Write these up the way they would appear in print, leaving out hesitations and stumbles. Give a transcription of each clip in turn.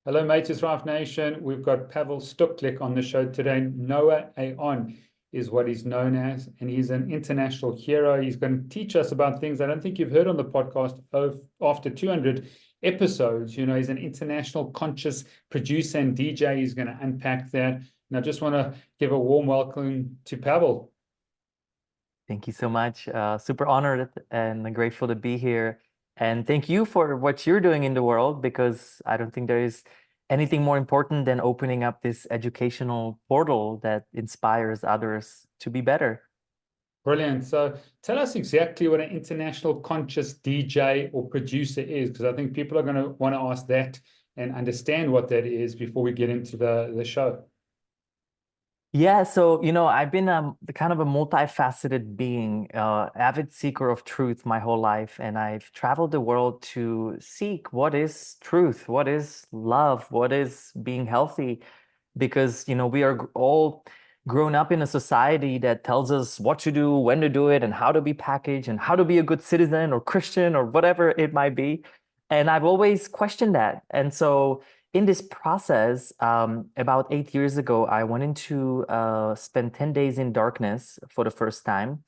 Hello, Mates Thrive Nation. We've got Pavel Stuchlik on the show today. NOA AON is what he's known as, and he's an international hero. He's going to teach us about things I don't think you've heard on the podcast after 200 episodes. You know, he's an international conscious producer and DJ. He's going to unpack that. And I just want to give a warm welcome to Pavel. Thank you so much. Super honored and grateful to be here. And thank you for what you're doing in the world, because I don't think there is anything more important than opening up this educational portal that inspires others to be better. Brilliant. So tell us exactly what an international conscious DJ or producer is, because I think people are going to want to ask that and understand what that is before we get into the show. Yeah, so I've been kind of a multifaceted being, avid seeker of truth my whole life, and I've traveled the world to seek what is truth, what is love, what is being healthy, because we are all grown up in a society that tells us what to do, when to do it, and how to be packaged, and how to be a good citizen or Christian or whatever it might be. And I've always questioned that. And so in this process, about 8 years ago, I went into spend 10 days in darkness for the first time.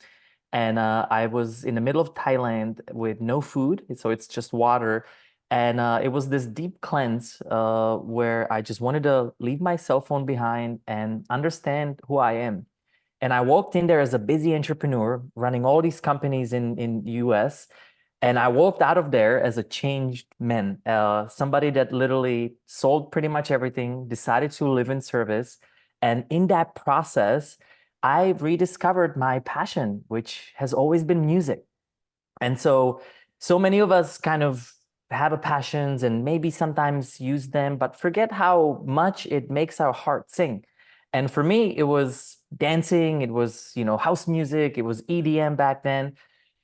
And I was in the middle of Thailand with no food, so it's just water. And it was this deep cleanse where I just wanted to leave my cell phone behind and understand who I am. And I walked in there as a busy entrepreneur running all these companies in US. And I walked out of there as a changed man, somebody that literally sold pretty much everything, decided to live in service. And in that process, I rediscovered my passion, which has always been music. And so many of us kind of have a passions and maybe sometimes use them, but forget how much it makes our heart sing. And for me, it was dancing, it was, house music, it was EDM back then.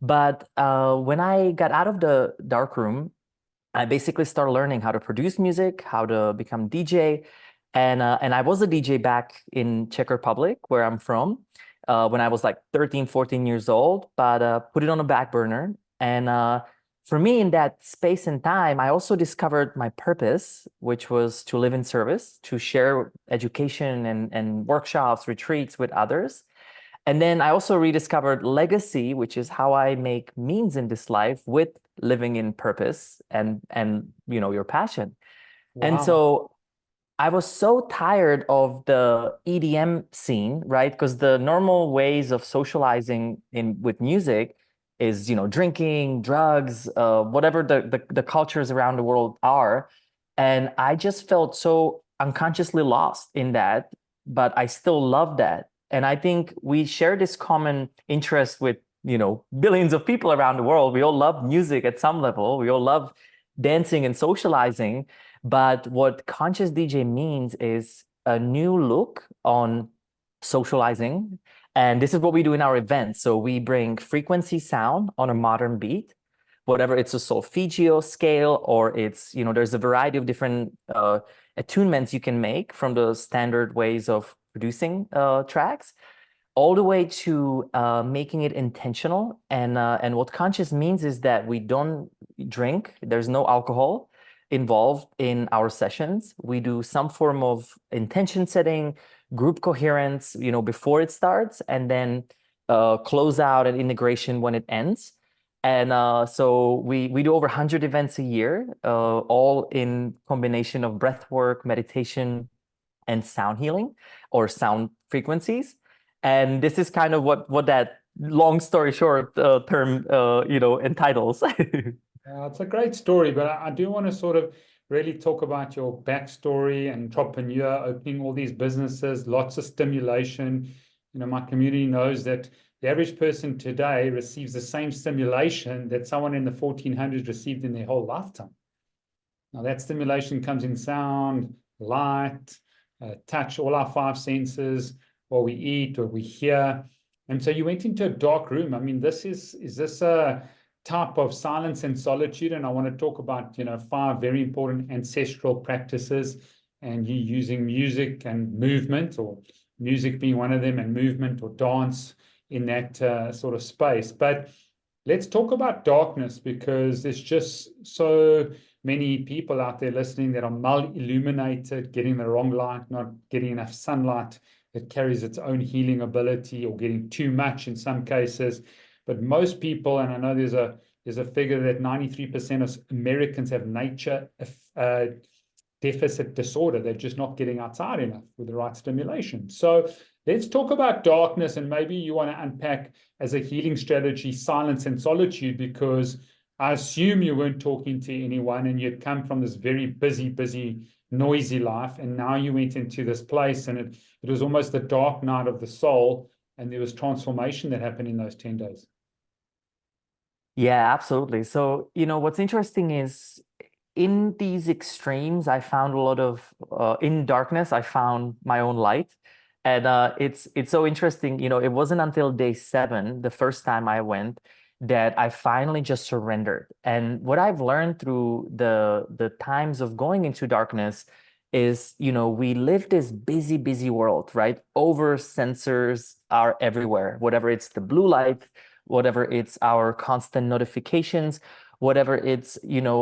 But when I got out of the dark room, I basically started learning how to produce music, how to become DJ. And I was a DJ back in Czech Republic, where I'm from, when I was like 13, 14 years old, but put it on a back burner. And for me, in that space and time, I also discovered my purpose, which was to live in service, to share education and workshops, retreats with others. And then I also rediscovered legacy, which is how I make means in this life with living in purpose and your passion. Wow. And so I was so tired of the EDM scene, right? Because the normal ways of socializing with music is, drinking, drugs, whatever the cultures around the world are. And I just felt so unconsciously lost in that, but I still love that. And I think we share this common interest with, billions of people around the world. We all love music at some level. We all love dancing and socializing. But what conscious DJ means is a new look on socializing. And this is what we do in our events. So we bring frequency sound on a modern beat, whatever it's a solfeggio scale, or it's, there's a variety of different attunements you can make from the standard ways of producing tracks, all the way to making it intentional. And what conscious means is that we don't drink. There's no alcohol involved in our sessions. We do some form of intention setting, group coherence, before it starts, and then close out and integration when it ends. And so we do over 100 events a year, all in combination of breath work, meditation, and sound healing or sound frequencies. And this is kind of what that long story short term entitles. It's a great story, but I do want to sort of really talk about your backstory and entrepreneur, opening all these businesses, lots of stimulation. My community knows that the average person today receives the same stimulation that someone in the 1400s received in their whole lifetime. Now, that stimulation comes in sound, light, touch, all our five senses, what we eat, what we hear. And so you went into a dark room. I mean, is this a type of silence and solitude? And I want to talk about, 5 very important ancestral practices, and you using music and movement, or music being one of them, and movement or dance in that sort of space. But let's talk about darkness, because there's just so many people out there listening that are mal-illuminated, getting the wrong light, not getting enough sunlight that carries its own healing ability, or getting too much in some cases. But most people, and I know there's a figure that 93% of Americans have nature deficit disorder. They're just not getting outside enough with the right stimulation. So let's talk about darkness, and maybe you want to unpack as a healing strategy, silence and solitude, because I assume you weren't talking to anyone and you'd come from this very busy, noisy life. And now you went into this place, and it was almost the dark night of the soul. And there was transformation that happened in those 10 days. Yeah, absolutely. So, what's interesting is in these extremes, I found a lot of, in darkness, I found my own light. And it's so interesting. It wasn't until day 7, the first time I went, that I finally just surrendered. And what I've learned through the times of going into darkness is, we live this busy world, right? Over sensors are everywhere, whatever it's the blue light, whatever it's our constant notifications, whatever it's,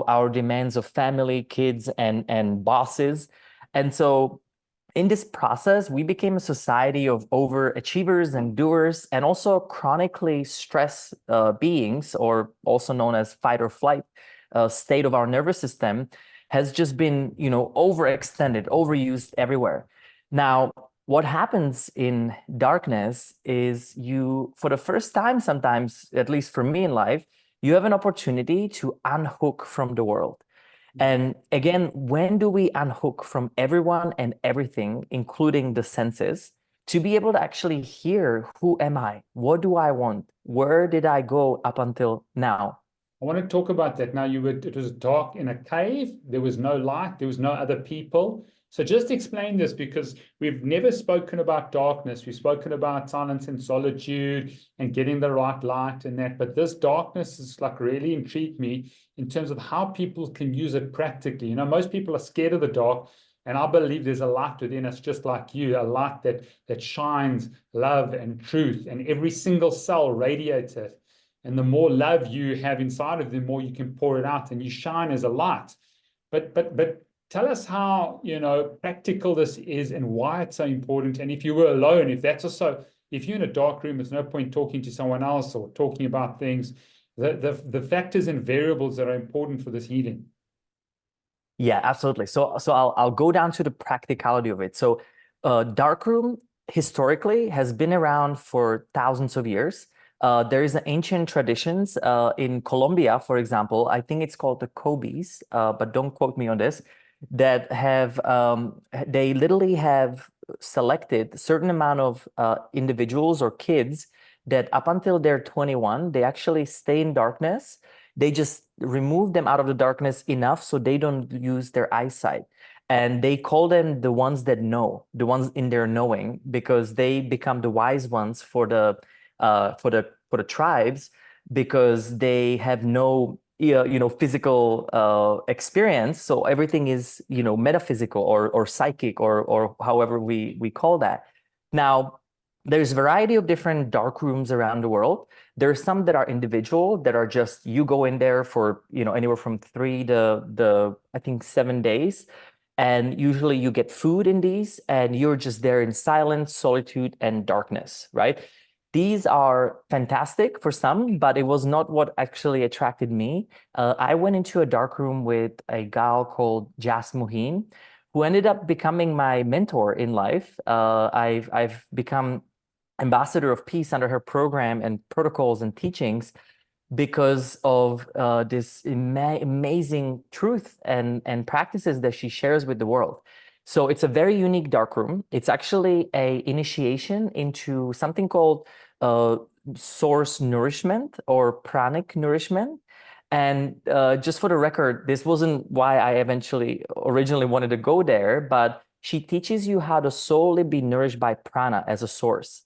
our demands of family, kids, and bosses. And so in this process, we became a society of overachievers and doers, and also chronically stressed beings, or also known as fight or flight state of our nervous system, has just been, overextended, overused everywhere. Now, what happens in darkness is you, for the first time, sometimes, at least for me in life, you have an opportunity to unhook from the world. And again, when do we unhook from everyone and everything, including the senses, to be able to actually hear, who am I? What do I want? Where did I go up until now? I want to talk about that now. It was dark in a cave. There was no light. There was no other people. So just explain this, because we've never spoken about darkness. We've spoken about silence and solitude and getting the right light and that. But this darkness is like really intrigued me in terms of how people can use it practically. Most people are scared of the dark. And I believe there's a light within us, just like you, a light that shines love and truth. And every single cell radiates it. And the more love you have inside of them, the more you can pour it out, and you shine as a light. But tell us how, practical this is and why it's so important. And if you were alone, if you're in a dark room, there's no point talking to someone else or talking about things, the factors and variables that are important for this healing. Yeah, absolutely. So I'll go down to the practicality of it. So darkroom historically has been around for thousands of years. There is an ancient traditions in Colombia, for example. I think it's called the Kobes, but don't quote me on this. That have they literally have selected a certain amount of individuals or kids that up until they're 21, they actually stay in darkness. They just remove them out of the darkness enough so they don't use their eyesight. And they call them the ones that know, the ones in their knowing, because they become the wise ones for the tribes, because they have no physical experience. So everything is metaphysical or psychic or however we call that. Now, there's a variety of different dark rooms around the world. There are some that are individual, that are just, you go in there for anywhere from 3 to I think 7 days. And usually you get food in these, and you're just there in silence, solitude, and darkness, right? These are fantastic for some, but it was not what actually attracted me. I went into a dark room with a gal called Jas Muhin, who ended up becoming my mentor in life. I've become ambassador of peace under her program and protocols and teachings because of this amazing truth and practices that she shares with the world. So it's a very unique dark room. It's actually a initiation into something called source nourishment or pranic nourishment. And just for the record, this wasn't why I originally wanted to go there, but she teaches you how to solely be nourished by prana as a source.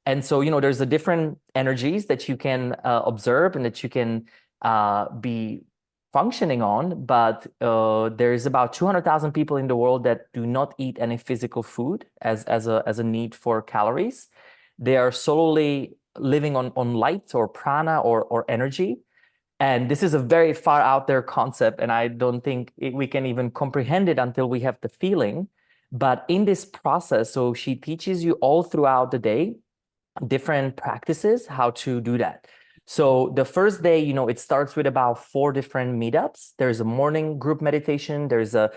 And so, there's the different energies that you can observe and that you can be functioning on. But there's about 200,000 people in the world that do not eat any physical food as a need for calories. They are solely living on light or prana or energy. And this is a very far out there concept, and I don't think we can even comprehend it until we have the feeling. But in this process, so she teaches you all throughout the day different practices how to do that. So the first day, it starts with about 4 different meetups. There's a morning group meditation, there's a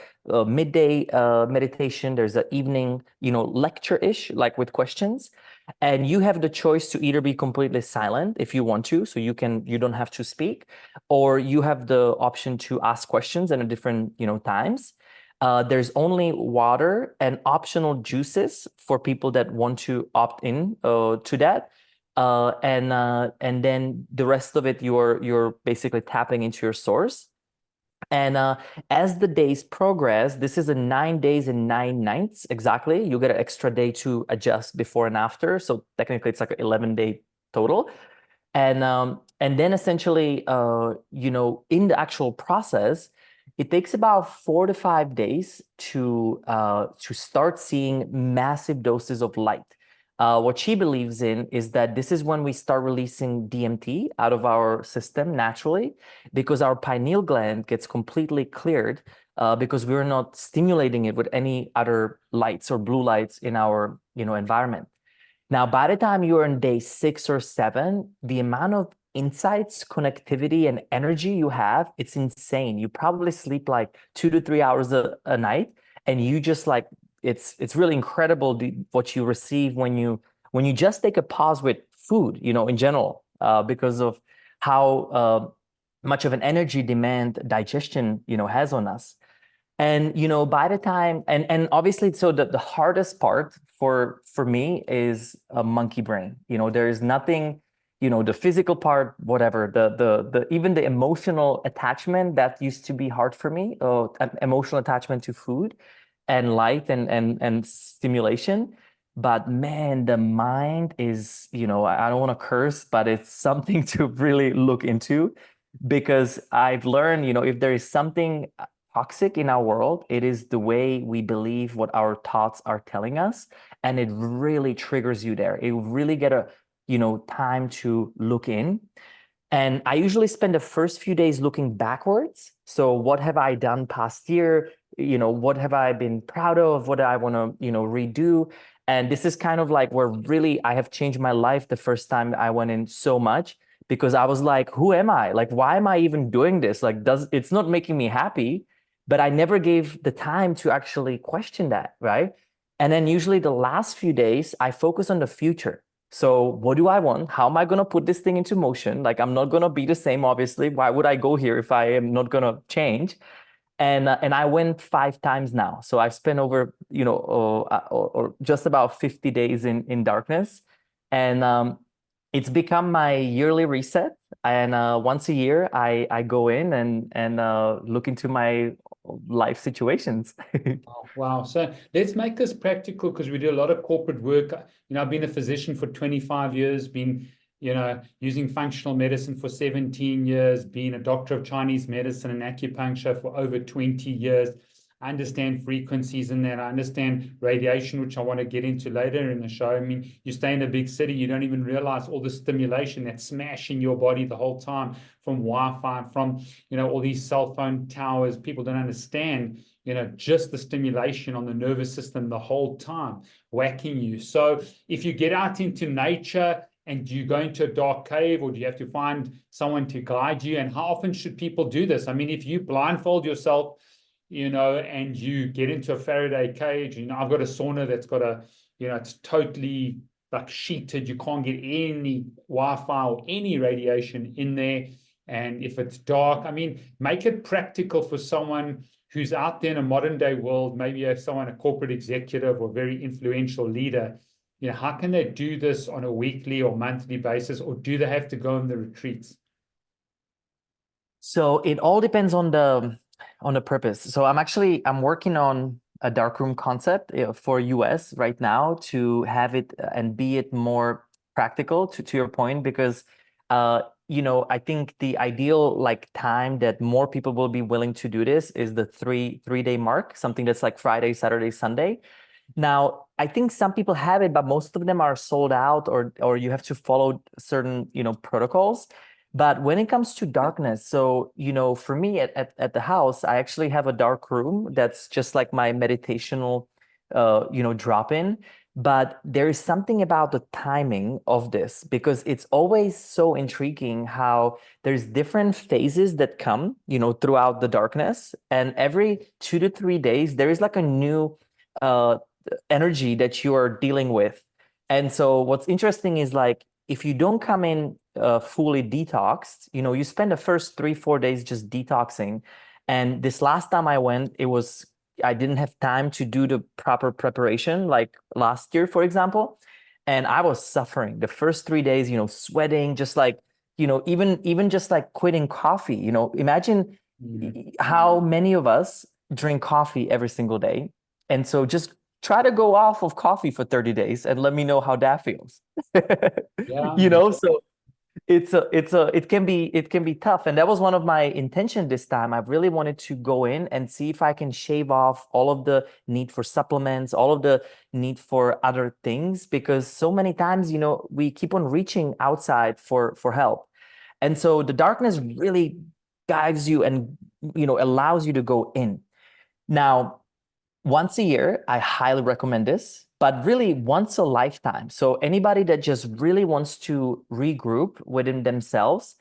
midday meditation, there's an evening, lecture-ish, like with questions. And you have the choice to either be completely silent if you want to, so you don't have to speak, or you have the option to ask questions at a different, times. There's only water and optional juices for people that want to opt in to that. And then the rest of it, you're basically tapping into your source. And as the days progress, this is a 9 days and 9 nights exactly. You get an extra day to adjust before and after. So technically, it's like an 11-day total. And then essentially, in the actual process, it takes about 4 to 5 days to start seeing massive doses of light. What she believes in is that this is when we start releasing DMT out of our system naturally, because our pineal gland gets completely cleared because we're not stimulating it with any other lights or blue lights in our environment. Now, by the time you're on day 6 or 7, the amount of insights, connectivity, and energy you have, it's insane. You probably sleep like 2 to 3 hours a night, and you just like it's really incredible what you receive when you just take a pause with food, in general, because of how much of an energy demand digestion, has on us. And by the time and obviously, so the hardest part for me is a monkey brain. There is nothing, the physical part, whatever, the even the emotional attachment that used to be hard for me, emotional attachment to food and light and stimulation. But man, the mind is, I don't want to curse, but it's something to really look into, because I've learned, if there is something toxic in our world, it is the way we believe what our thoughts are telling us. And it really triggers you there. It really get a, time to look in. And I usually spend the first few days looking backwards. So what have I done past year? What have I been proud of? What do I want to, redo? And this is kind of like where really I have changed my life the first time I went in so much, because I was like, who am I? Like, why am I even doing this? Like, it's not making me happy, but I never gave the time to actually question that, right? And then usually the last few days, I focus on the future. So what do I want? How am I going to put this thing into motion? Like, I'm not going to be the same, obviously. Why would I go here if I am not going to change? And I went 5 times now. So I've spent over, or just about 50 days in darkness. And it's become my yearly reset. And once a year, I go in and look into my life situations. Oh, wow. So let's make this practical, because we do a lot of corporate work. I've been a physician for 25 years, been, using functional medicine for 17 years, been a doctor of Chinese medicine and acupuncture for over 20 years. I understand frequencies in that. I understand radiation, which I want to get into later in the show. I mean, you stay in a big city, you don't even realize all the stimulation that's smashing your body the whole time, from Wi-Fi, from, all these cell phone towers. People don't understand, just the stimulation on the nervous system the whole time, whacking you. So if you get out into nature, and do you go into a dark cave, or do you have to find someone to guide you? And how often should people do this? I mean, if you blindfold yourself, and you get into a Faraday cage, I've got a sauna that's got a, it's totally like sheeted. You can't get any Wi-Fi or any radiation in there. And if it's dark, I mean, make it practical for someone who's out there in a modern day world, maybe a corporate executive or very influential leader. How can they do this on a weekly or monthly basis, or do they have to go on the retreats? So it all depends on the purpose. So I'm working on a darkroom concept for US right now, to have it and be it more practical, to your point, because I think the ideal like time that more people will be willing to do this is the three-day mark, something that's like Friday, Saturday, Sunday. Now, I think some people have it, but most of them are sold out, or you have to follow certain, protocols. But when it comes to darkness, so, for me at the house, I actually have a dark room that's just like my meditational, drop-in. But there is something about the timing of this, because it's always so intriguing how there's different phases that come, throughout the darkness. And every 2 to 3 days, there is like a new uh, energy that you are dealing with. And so what's interesting is, like, if you don't come in fully detoxed, you spend the first 3, 4 days just detoxing. And this last time I went, I didn't have time to do the proper preparation, like last year, for example. And I was suffering the first 3 days, sweating, just like, even just like quitting coffee. Imagine how many of us drink coffee every single day. And so just try to go off of coffee for 30 days and let me know how that feels. Yeah. So it can be tough. And that was one of my intention this time. I really wanted to go in and see if I can shave off all of the need for supplements, all of the need for other things, because so many times, we keep on reaching outside for help. And so the darkness really guides you and, allows you to go in. Now, once a year, I highly recommend this, but really once a lifetime. So anybody that just really wants to regroup within themselves,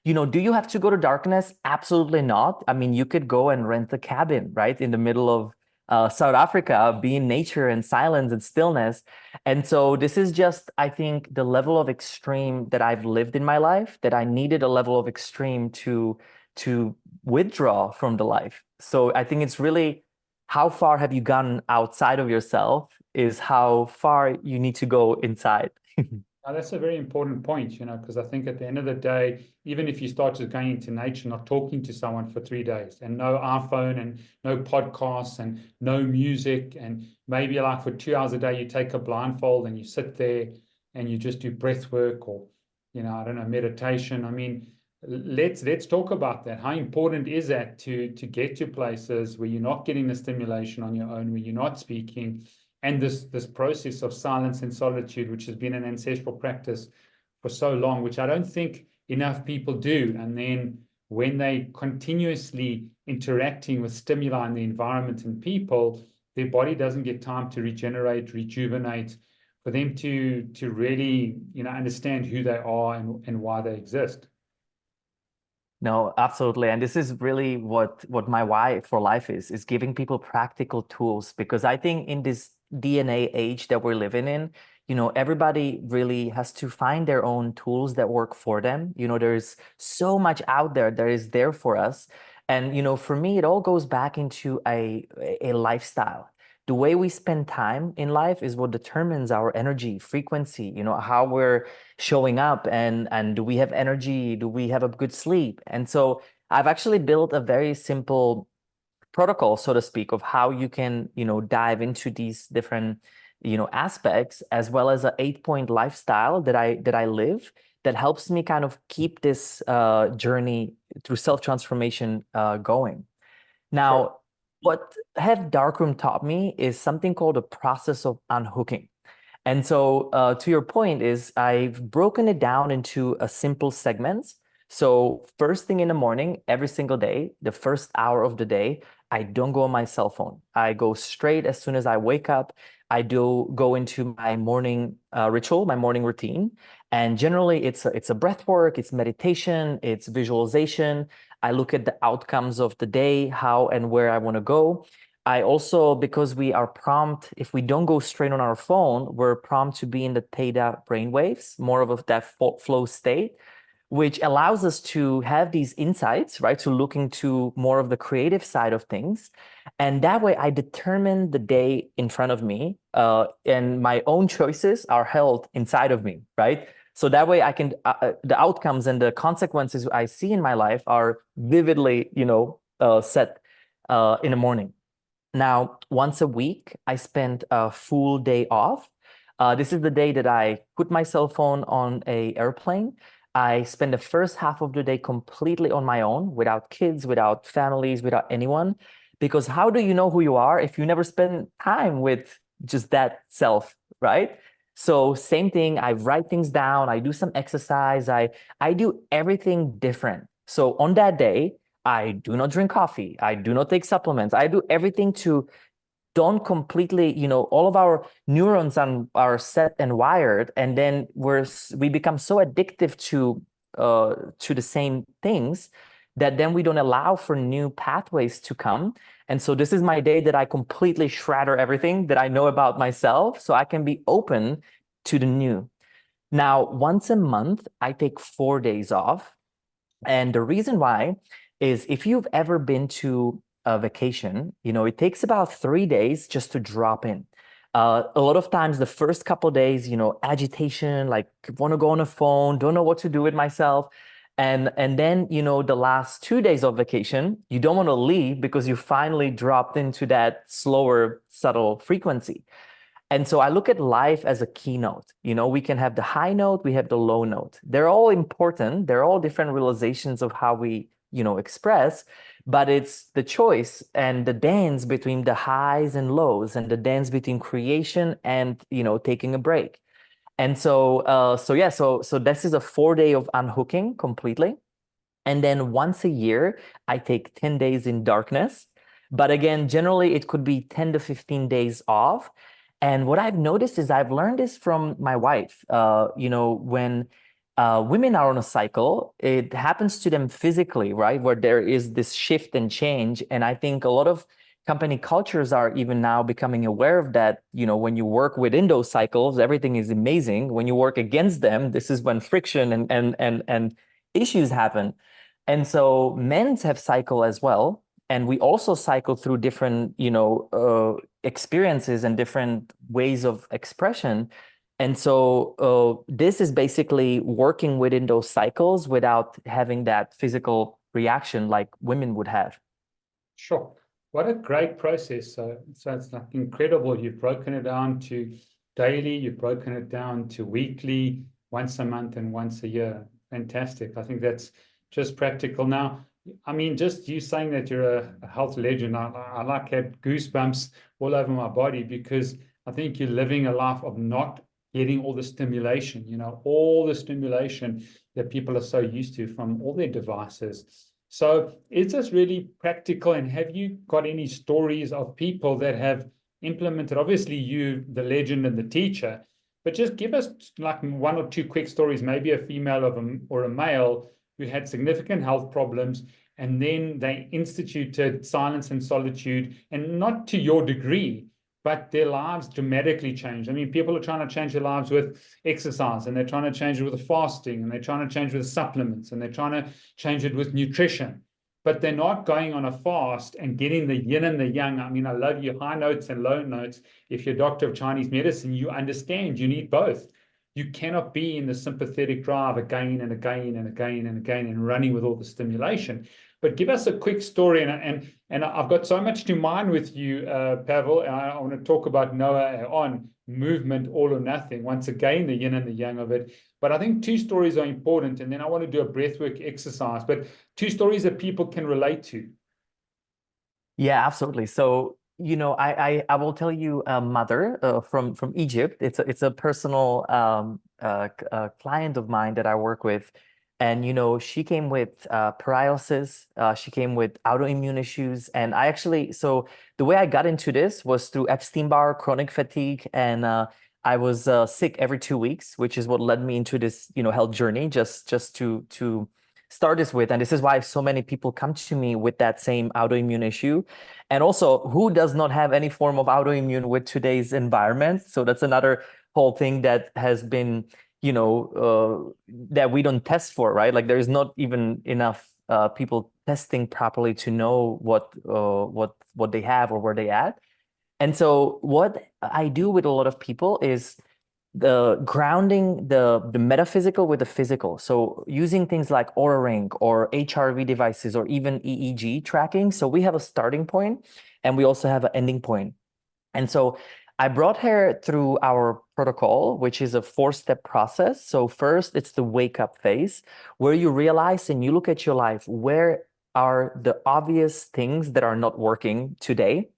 do you have to go to darkness? Absolutely not. I mean, you could go and rent a cabin, right, in the middle of South Africa, be in nature and silence and stillness. And so this is just, I think, the level of extreme that I've lived in my life, that I needed a level of extreme to withdraw from the life. So I think it's really, how far have you gone outside of yourself is how far you need to go inside. Now, that's a very important point, because I think at the end of the day, even if you start just going into nature, not talking to someone for 3 days, and no iPhone and no podcasts and no music, and maybe like for 2 hours a day, you take a blindfold and you sit there and you just do breath work, or, I don't know, meditation. I mean, let's talk about that. How important is that to get to places where you're not getting the stimulation on your own, where you're not speaking, and this process of silence and solitude, which has been an ancestral practice for so long, which I don't think enough people do. And then when they continuously interacting with stimuli in the environment and people, their body doesn't get time to regenerate, rejuvenate, for them to really, understand who they are and why they exist. No, absolutely. And this is really what my why for life is giving people practical tools, because I think in this DNA age that we're living in, everybody really has to find their own tools that work for them. There's so much out there that is there for us. And, for me, it all goes back into a lifestyle. The way we spend time in life is what determines our energy frequency, how we're showing up, and do we have energy? Do we have a good sleep? And so I've actually built a very simple protocol, so to speak, of how you can, dive into these different, aspects, as well as an 8-point lifestyle that I live, that helps me kind of keep this journey through self-transformation going. Sure. Now, what have Darkroom taught me is something called a process of unhooking. And so, to your point, is I've broken it down into a simple segments. So first thing in the morning, every single day, the first hour of the day, I don't go on my cell phone. I go straight as soon as I wake up. I do go into my morning ritual, my morning routine. And generally it's a breath work, it's meditation, it's visualization. I look at the outcomes of the day, how and where I want to go. I also, because we are prompt, if we don't go straight on our phone, we're prompt to be in the theta brainwaves, more of that flow state, which allows us to have these insights, right? To look into more of the creative side of things. And that way I determine the day in front of me, and my own choices are held inside of me, right? So that way I can, the outcomes and the consequences I see in my life are vividly, set in the morning. Now, once a week, I spend a full day off. This is the day that I put my cell phone on an airplane. I spend the first half of the day completely on my own, without kids, without families, without anyone. Because how do you know who you are if you never spend time with just that self, right? So same thing, I write things down, I do some exercise, I do everything different. So on that day, I do not drink coffee, I do not take supplements, I do everything to don't completely, all of our neurons are set and wired, and then we become so addictive to the same things that then we don't allow for new pathways to come. And so this is my day that I completely shatter everything that I know about myself so I can be open to the new. Now, once a month, I take 4 days off. And the reason why is if you've ever been to a vacation, it takes about 3 days just to drop in. A lot of times, the first couple days, agitation, like want to go on a phone, don't know what to do with myself. And then, the last 2 days of vacation, you don't want to leave because you finally dropped into that slower, subtle frequency. And so I look at life as a keynote. We can have the high note, we have the low note. They're all important. They're all different realizations of how we, express, but it's the choice and the dance between the highs and lows and the dance between creation and, taking a break. And so this is a 4 day of unhooking completely. And then once a year, I take 10 days in darkness. But again, generally, it could be 10 to 15 days off. And what I've noticed is I've learned this from my wife. When women are on a cycle, it happens to them physically, right? Where there is this shift and change. And I think a lot of company cultures are even now becoming aware of that. When you work within those cycles, everything is amazing. When you work against them, this is when friction and issues happen. And so men's have cycle as well. And we also cycle through different, experiences and different ways of expression. And so this is basically working within those cycles without having that physical reaction like women would have. Sure. What a great process. So it's like incredible. You've broken it down to daily, you've broken it down to weekly, once a month and once a year. Fantastic. I think that's just practical. Now, I mean, just you saying that you're a health legend, I like had goosebumps all over my body because I think you're living a life of not getting all the stimulation, all the stimulation that people are so used to from all their devices. So is this really practical? And have you got any stories of people that have implemented, obviously you, the legend and the teacher, but just give us like one or two quick stories, maybe a female or a male who had significant health problems, and then they instituted silence and solitude, and not to your degree, but their lives dramatically changed. I mean, people are trying to change their lives with exercise, and they're trying to change it with fasting, and they're trying to change it with supplements, and they're trying to change it with nutrition. But they're not going on a fast and getting the yin and the yang. I mean, I love your high notes and low notes. If you're a doctor of Chinese medicine, you understand you need both. You cannot be in the sympathetic drive again and again and again and again and running with all the stimulation. But give us a quick story, and I've got so much to mine with you, Pavel. And I want to talk about NOA AON, movement, all or nothing. Once again, the yin and the yang of it. But I think two stories are important, and then I want to do a breathwork exercise. But two stories that people can relate to. Yeah, absolutely. So, I will tell you a mother from Egypt. It's a personal client of mine that I work with. And, she came with paralysis. She came with autoimmune issues. And so the way I got into this was through Epstein-Barr, chronic fatigue. And I was sick every 2 weeks, which is what led me into this, health journey, just to start this with. And this is why so many people come to me with that same autoimmune issue. And also, who does not have any form of autoimmune with today's environment? So that's another whole thing that has been, that we don't test for, right? Like there is not even enough people testing properly to know what they have or where they at. And so what I do with a lot of people is the grounding the metaphysical with the physical. So using things like Aura Ring or HRV devices or even EEG tracking. So we have a starting point and we also have an ending point. And so I brought her through our protocol, which is a 4-step process. So first, it's the wake up phase where you realize and you look at your life, where are the obvious things that are not working today?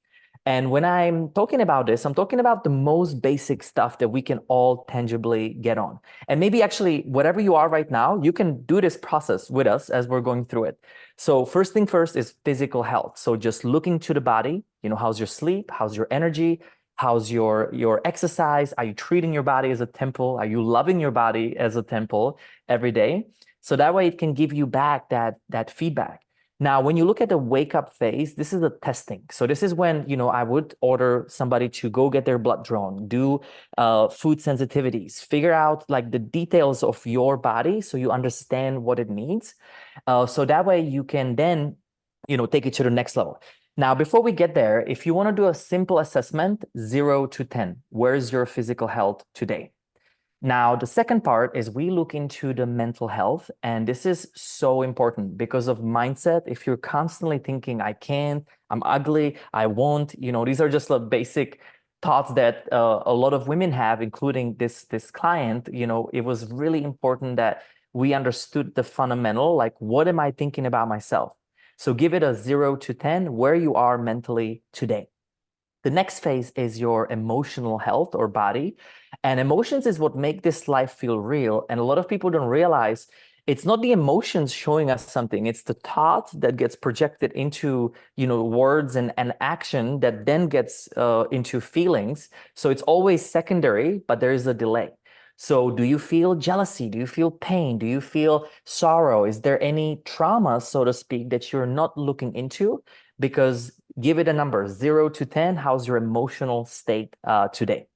And when I'm talking about this, I'm talking about the most basic stuff that we can all tangibly get on. And maybe actually, whatever you are right now, you can do this process with us as we're going through it. So first thing first is physical health. So just looking to the body, how's your sleep? How's your energy? How's your exercise? Are you treating your body as a temple? Are you loving your body as a temple every day? So that way it can give you back that feedback. Now, when you look at the wake up phase, this is the testing. So this is when, I would order somebody to go get their blood drawn, do food sensitivities, figure out like the details of your body so you understand what it needs. So that way you can then, take it to the next level. Now, before we get there, if you want to do a simple assessment, 0 to 10, where's your physical health today? Now, the second part is we look into the mental health, and this is so important because of mindset. If you're constantly thinking, I can't, I'm ugly, I won't, these are just the basic thoughts that a lot of women have, including this client. It was really important that we understood the fundamental, like, what am I thinking about myself? So give it a 0 to 10, where you are mentally today. The next phase is your emotional health or body. And emotions is what make this life feel real. And a lot of people don't realize it's not the emotions showing us something. It's the thought that gets projected into, words and action that then gets into feelings. So it's always secondary, but there is a delay. So do you feel jealousy? Do you feel pain? Do you feel sorrow? Is there any trauma, so to speak, that you're not looking into? Because give it a number, 0 to 10, how's your emotional state today?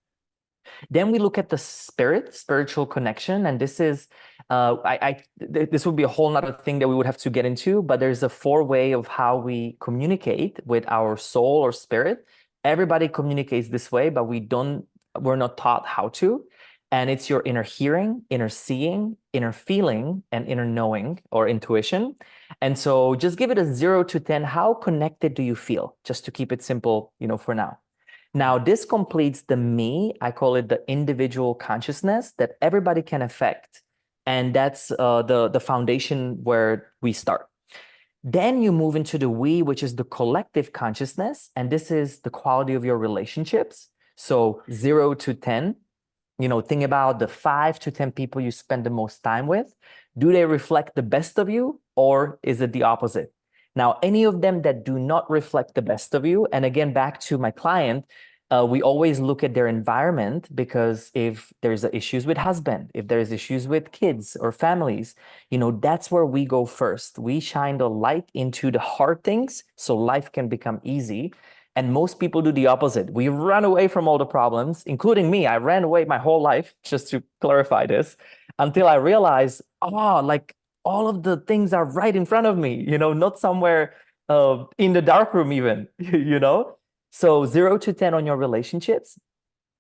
Then we look at the spiritual connection, and this is, this would be a whole nother thing that we would have to get into, but there's a 4-way of how we communicate with our soul or spirit. Everybody communicates this way, but we're not taught how to. And it's your inner hearing, inner seeing, inner feeling, and inner knowing or intuition. And so just give it a 0 to 10. How connected do you feel? Just to keep it simple, for now. Now, this completes the me. I call it the individual consciousness that everybody can affect. And that's the foundation where we start. Then you move into the we, which is the collective consciousness. And this is the quality of your relationships. So 0 to 10. Think about the 5 to 10 people you spend the most time with. Do they reflect the best of you, or is it the opposite? Now, any of them that do not reflect the best of you, and again, back to my client, we always look at their environment, because if there's issues with husband, if there's issues with kids or families, that's where we go first. We shine the light into the hard things so life can become easy. And most people do the opposite. We run away from all the problems, including me. I ran away my whole life, just to clarify this, until I realized, like all of the things are right in front of me, not somewhere in the dark room even, So 0 to 10 on your relationships.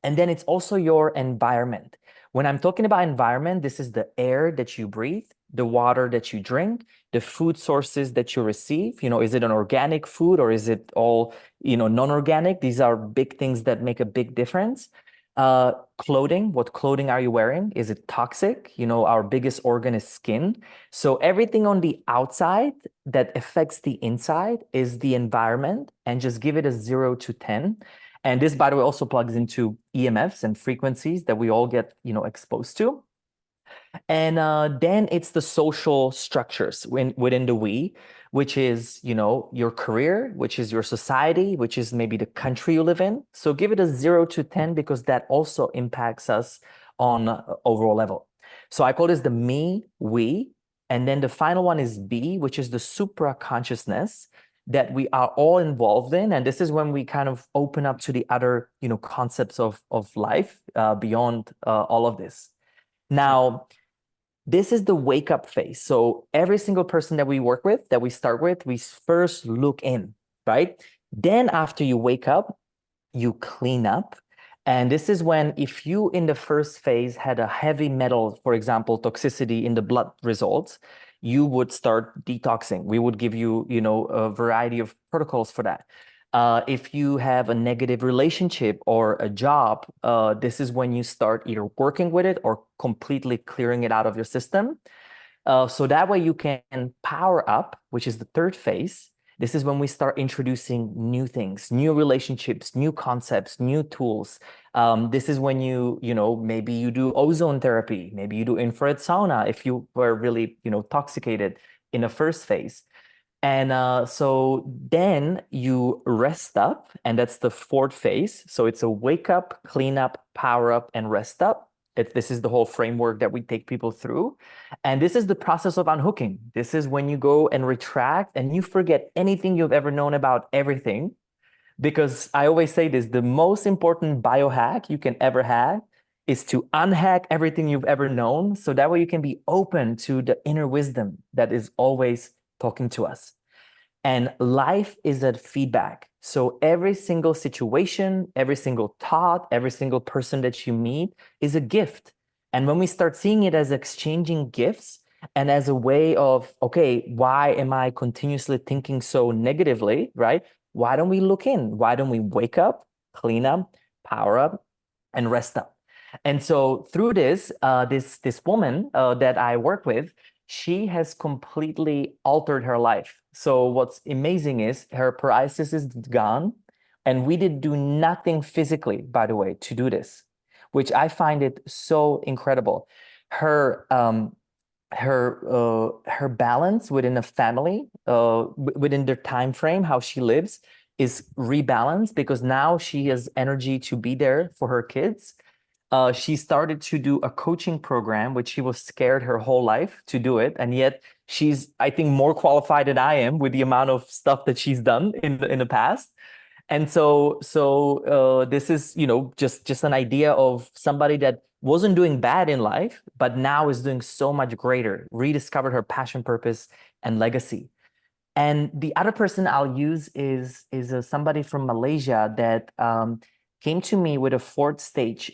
And then it's also your environment. When I'm talking about environment, this is the air that you breathe, the water that you drink, the food sources that you receive. Is it an organic food, or is it all, non-organic? These are big things that make a big difference. Clothing, what clothing are you wearing? Is it toxic? Our biggest organ is skin. So everything on the outside that affects the inside is the environment, and just give it a 0 to 10. And this, by the way, also plugs into EMFs and frequencies that we all get, exposed to. And then it's the social structures within the we, which is, your career, which is your society, which is maybe the country you live in. So give it a 0 to 10, because that also impacts us on overall level. So I call this the me, we. And then the final one is B, which is the supra consciousness that we are all involved in. And this is when we kind of open up to the other, concepts of life beyond all of this. Now, this is the wake up phase. So every single person that we work with, that we start with, we first look in, right? Then after you wake up, you clean up. And this is when, if you in the first phase had a heavy metal, for example, toxicity in the blood results, you would start detoxing. We would give you, a variety of protocols for that. If you have a negative relationship or a job, this is when you start either working with it or completely clearing it out of your system. So that way you can power up, which is the third phase. This is when we start introducing new things, new relationships, new concepts, new tools. This is when maybe you do ozone therapy, maybe you do infrared sauna if you were really, toxicated in the first phase. And so then you rest up, and that's the fourth phase. So it's a wake up, clean up, power up, and rest up. This is the whole framework that we take people through. And this is the process of unhooking. This is when you go and retract and you forget anything you've ever known about everything. Because I always say this, the most important biohack you can ever have is to unhack everything you've ever known. So that way you can be open to the inner wisdom that is always talking to us. And life is a feedback. So every single situation, every single thought, every single person that you meet is a gift. And when we start seeing it as exchanging gifts and as a way of, okay, why am I continuously thinking so negatively, right? Why don't we look in? Why don't we wake up, clean up, power up, and rest up? And so through this, this woman that I work with, she has completely altered her life. So what's amazing is her paralysis is gone, and we did do nothing physically, by the way, to do this, which I find it so incredible. Her her balance within a family, within their time frame, how she lives is rebalanced because now she has energy to be there for her kids. She started to do a coaching program, which she was scared her whole life to do it. And yet she's, I think, more qualified than I am with the amount of stuff that she's done in the past. And so this is, just an idea of somebody that wasn't doing bad in life, but now is doing so much greater, rediscovered her passion, purpose, and legacy. And the other person I'll use is somebody from Malaysia that came to me with a fourth stage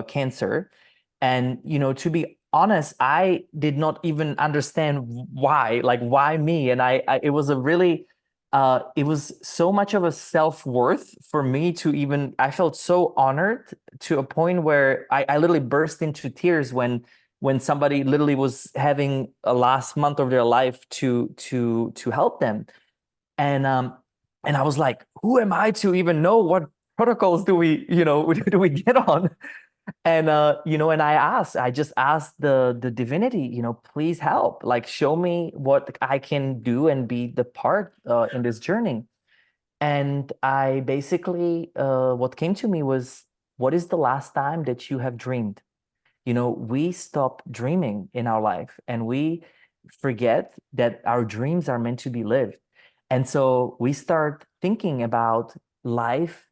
cancer. And, to be honest, I did not even understand why, like why me? And it was a really, it was so much of a self-worth for me to even, I felt so honored to a point where I literally burst into tears when somebody literally was having a last month of their life to help them. And I was like, who am I to even know what protocols do we, do we get on? And and I just asked the divinity, please help, like show me what I can do and be the part in this journey. And I basically what came to me was, what is the last time that you have dreamed? We stop dreaming in our life and we forget that our dreams are meant to be lived. And so we start thinking about life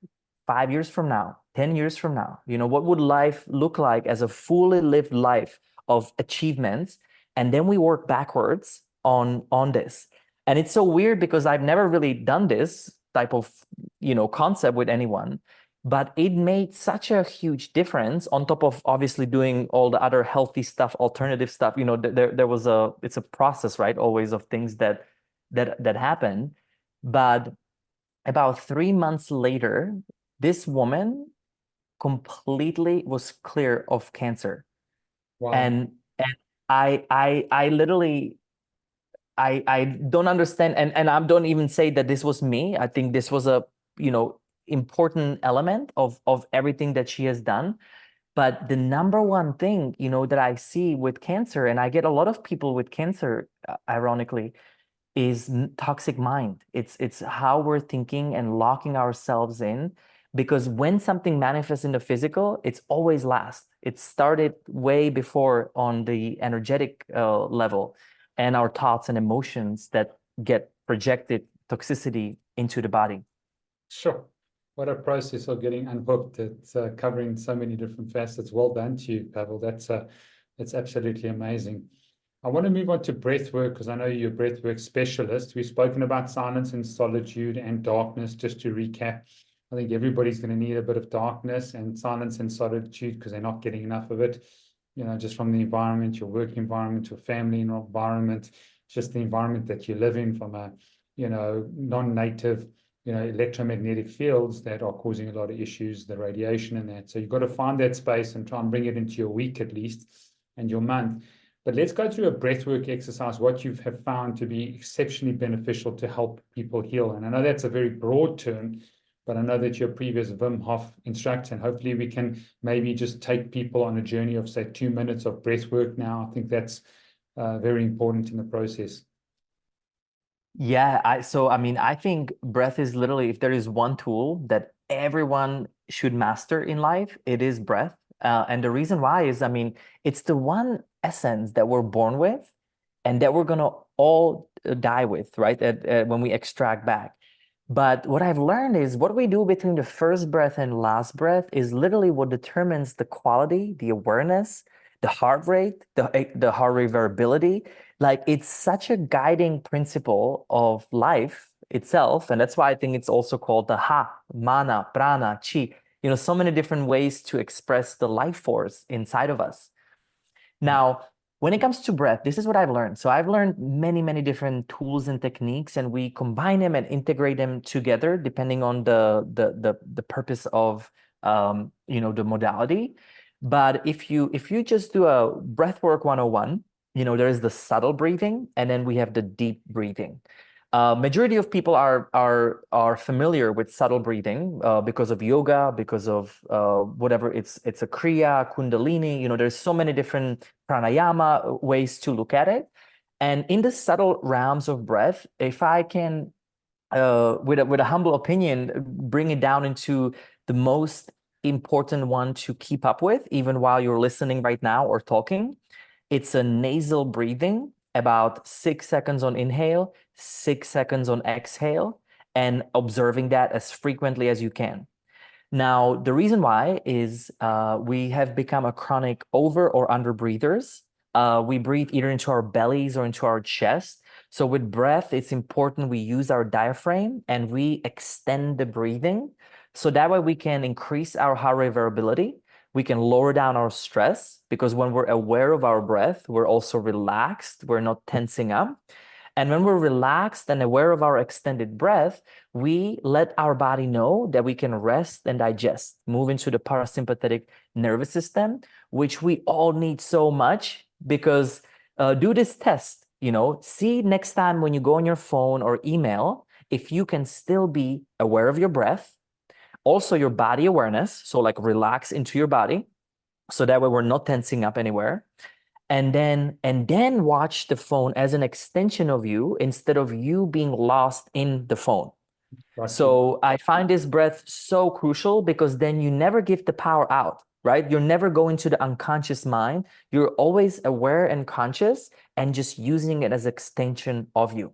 5 years from now, 10 years from now. What would life look like as a fully lived life of achievements? And then we work backwards on this. And it's so weird because I've never really done this type of, concept with anyone. But it made such a huge difference on top of obviously doing all the other healthy stuff, alternative stuff. There was it's a process, right? Always of things that happen. But about 3 months later, this woman completely was clear of cancer. Wow. And I literally I don't understand, and I don't even say that this was me. I think this was a important element of everything that she has done. But the number one thing that I see with cancer, and I get a lot of people with cancer, ironically, is toxic mind. It's how we're thinking and locking ourselves in, because when something manifests in the physical, it's always last. It started way before on the energetic level, and our thoughts and emotions that get projected toxicity into the body. Sure. What a process of getting unhooked. It's covering so many different facets. Well done to you, Pavel. That's absolutely amazing. I want to move on to breath work because I know you're a breath work specialist. We've spoken about silence and solitude and darkness. Just to recap, I think everybody's going to need a bit of darkness and silence and solitude because they're not getting enough of it. Just from the environment, your work environment, your family environment, just the environment that you live in from a, non-native, electromagnetic fields that are causing a lot of issues, the radiation and that. So you've got to find that space and try and bring it into your week at least and your month. But let's go through a breathwork exercise, what you have found to be exceptionally beneficial to help people heal. And I know that's a very broad term, but I know that you're a previous Wim Hof instructor, and hopefully we can maybe just take people on a journey of, say, 2 minutes of breathwork now. I think that's very important in the process. Yeah, I mean, I think breath is literally, if there is one tool that everyone should master in life, it is breath. And the reason why is, I mean, it's the one essence that we're born with and that we're gonna all die with, right? When we extract back. But what I've learned is what we do between the first breath and last breath is literally what determines the quality, the awareness, the heart rate, the heart rate variability. Like it's such a guiding principle of life itself. And that's why I think it's also called the ha, mana, prana, chi, so many different ways to express the life force inside of us. Now, when it comes to breath, this is what I've learned. So I've learned many, many different tools and techniques, and we combine them and integrate them together depending on the purpose of the modality. But if you just do a breathwork 101, there is the subtle breathing, and then we have the deep breathing. Majority of people are familiar with subtle breathing because of yoga, because of whatever it's a kriya, kundalini. There's so many different pranayama ways to look at it. And in the subtle realms of breath, if I can, with a humble opinion, bring it down into the most important one to keep up with, even while you're listening right now or talking, it's a nasal breathing, about 6 seconds on inhale, 6 seconds on exhale, and observing that as frequently as you can. Now, the reason why is we have become a chronic over or under breathers. We breathe either into our bellies or into our chest. So with breath, it's important we use our diaphragm and we extend the breathing. So that way we can increase our heart rate variability. We can lower down our stress because when we're aware of our breath, we're also relaxed. We're not tensing up. And when we're relaxed and aware of our extended breath, we let our body know that we can rest and digest, move into the parasympathetic nervous system, which we all need so much because do this test, see next time when you go on your phone or email, if you can still be aware of your breath, also your body awareness. So like relax into your body. So that way we're not tensing up anywhere. And then watch the phone as an extension of you instead of you being lost in the phone. Gotcha. So I find this breath so crucial because then you never give the power out, right? You're never going to the unconscious mind. You're always aware and conscious and just using it as extension of you.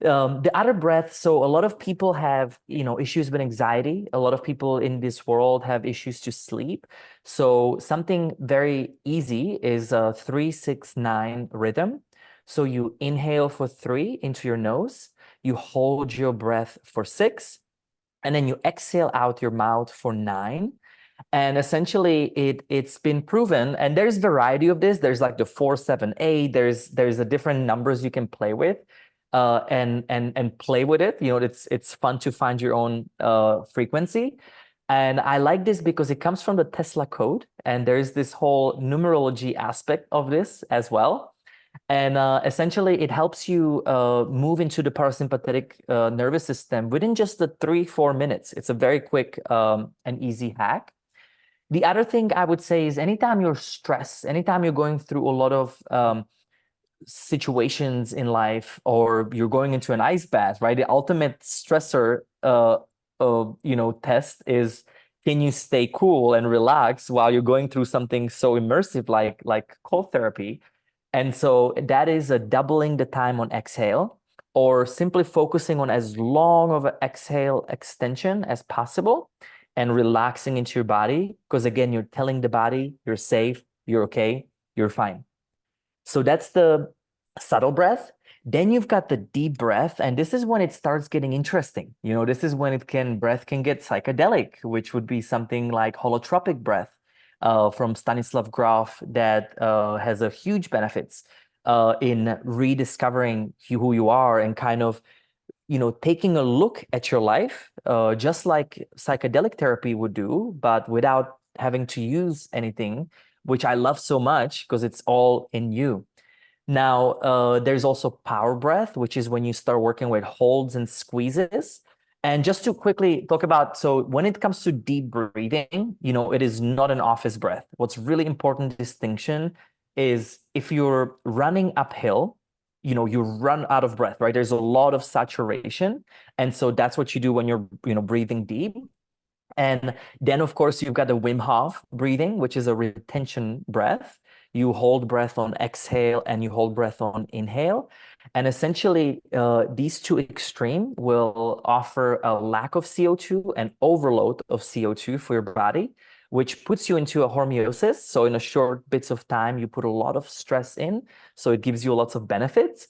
The other breath, so a lot of people have, issues with anxiety. A lot of people in this world have issues to sleep. So something very easy is a 3-6-9 rhythm. So you inhale for 3 into your nose, you hold your breath for 6, and then you exhale out your mouth for 9. And essentially it's been proven, and there's variety of this. There's like the 4-7-8. There's a different numbers you can play with. And play with it. It's fun to find your own frequency. And I like this because it comes from the Tesla code, and there's this whole numerology aspect of this as well. And essentially, it helps you move into the parasympathetic nervous system within just the 3-4 minutes. It's a very quick and easy hack. The other thing I would say is anytime you're stressed, anytime you're going through a lot of situations in life, or you're going into an ice bath, right? The ultimate stressor, test is, can you stay cool and relax while you're going through something so immersive like cold therapy? And so that is a doubling the time on exhale, or simply focusing on as long of an exhale extension as possible and relaxing into your body. Because again, you're telling the body you're safe, you're okay, you're fine. So that's the subtle breath. Then you've got the deep breath, and this is when it starts getting interesting. This is when breath can get psychedelic, which would be something like holotropic breath from Stanislav Grof that has a huge benefits in rediscovering who you are and kind of, taking a look at your life, just like psychedelic therapy would do, but without having to use anything, which I love so much because it's all in you. Now, there's also power breath, which is when you start working with holds and squeezes. And just to quickly talk about, so when it comes to deep breathing, it is not an office breath. What's really important distinction is if you're running uphill, you run out of breath, right? There's a lot of saturation. And so that's what you do when you're, breathing deep. And then, of course, you've got the Wim Hof breathing, which is a retention breath. You hold breath on exhale and you hold breath on inhale. And essentially, these two extreme will offer a lack of CO2 and overload of CO2 for your body, which puts you into a homeostasis. So in a short bits of time, you put a lot of stress in. So it gives you lots of benefits.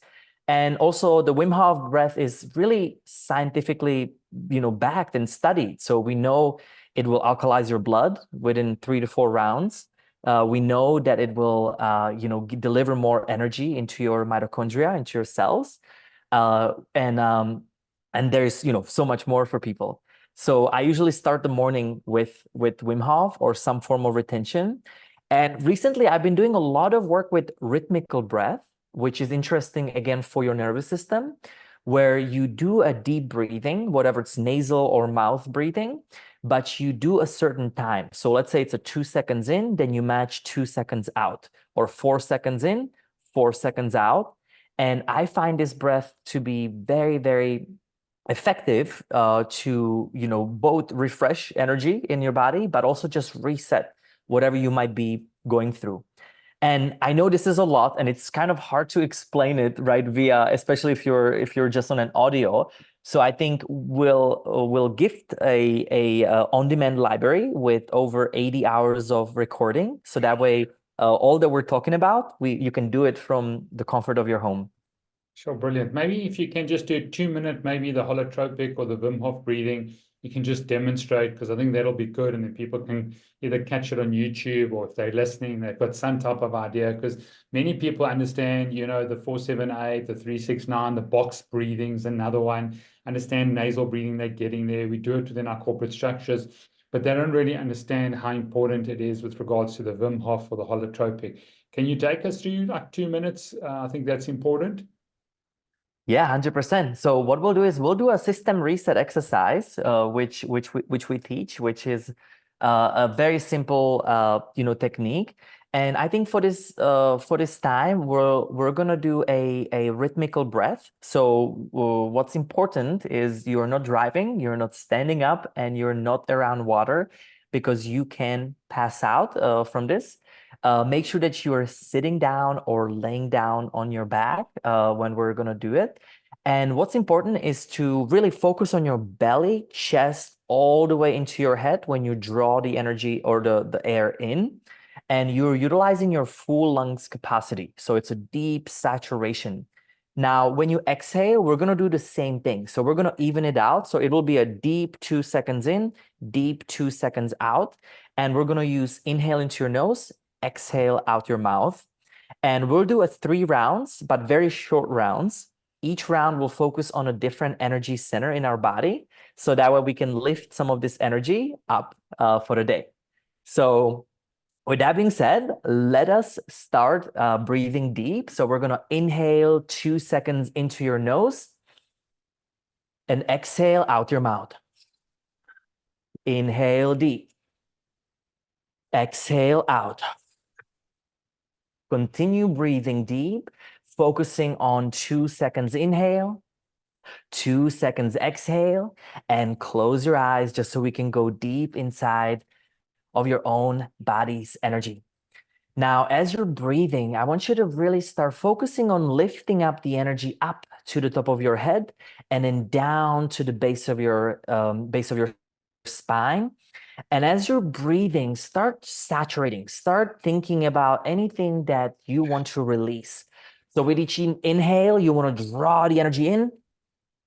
And also the Wim Hof breath is really scientifically, backed and studied. So we know it will alkalize your blood within 3 to 4 rounds. We know that it will, deliver more energy into your mitochondria, into your cells. And there's, so much more for people. So I usually start the morning with Wim Hof or some form of retention. And recently I've been doing a lot of work with rhythmical breath, which is interesting again for your nervous system, where you do a deep breathing, whatever it's nasal or mouth breathing, but you do a certain time. So let's say it's a 2 seconds in, then you match 2 seconds out, or 4 seconds in, 4 seconds out. And I find this breath to be very, very effective to, both refresh energy in your body, but also just reset whatever you might be going through. And I know this is a lot, and it's kind of hard to explain it, right? Especially if you're just on an audio. So I think we'll gift a on-demand library with over 80 hours of recording, so that way all that we're talking about, you can do it from the comfort of your home. Sure, brilliant. Maybe if you can just do 2 minute, maybe the holotropic or the Wim Hof breathing, you can just demonstrate, because I think that'll be good. And then people can either catch it on YouTube, or if they're listening, they've got some type of idea, because many people understand, the 4-7-8, the 3-6-9, the box breathing's another one, understand nasal breathing, they're getting there. We do it within our corporate structures, but they don't really understand how important it is with regards to the Wim Hof or the holotropic. Can you take us through like 2 minutes? I think that's important. Yeah, 100%. So what we'll do is we'll do a system reset exercise, which we teach, which is a very simple technique. And I think for this time we're gonna do a rhythmical breath. So what's important is you're not driving, you're not standing up, and you're not around water, because you can pass out from this. Make sure that you are sitting down or laying down on your back when we're going to do it. And what's important is to really focus on your belly, chest, all the way into your head when you draw the energy or the air in. And you're utilizing your full lungs capacity. So it's a deep saturation. Now, when you exhale, we're going to do the same thing. So we're going to even it out. So it will be a deep 2 seconds in, deep 2 seconds out. And we're going to use inhale into your nose, exhale out your mouth. And we'll do 3 rounds, but very short rounds. Each round will focus on a different energy center in our body, so that way we can lift some of this energy up for the day. So with that being said, let us start breathing deep. So we're going to inhale 2 seconds into your nose and exhale out your mouth. Inhale deep. Exhale out. Continue breathing deep, focusing on 2 seconds inhale, 2 seconds exhale, and close your eyes just so we can go deep inside of your own body's energy. Now, as you're breathing, I want you to really start focusing on lifting up the energy up to the top of your head and then down to the base of your spine. And as you're breathing, start saturating, start thinking about anything that you want to release. So with each inhale, you want to draw the energy in.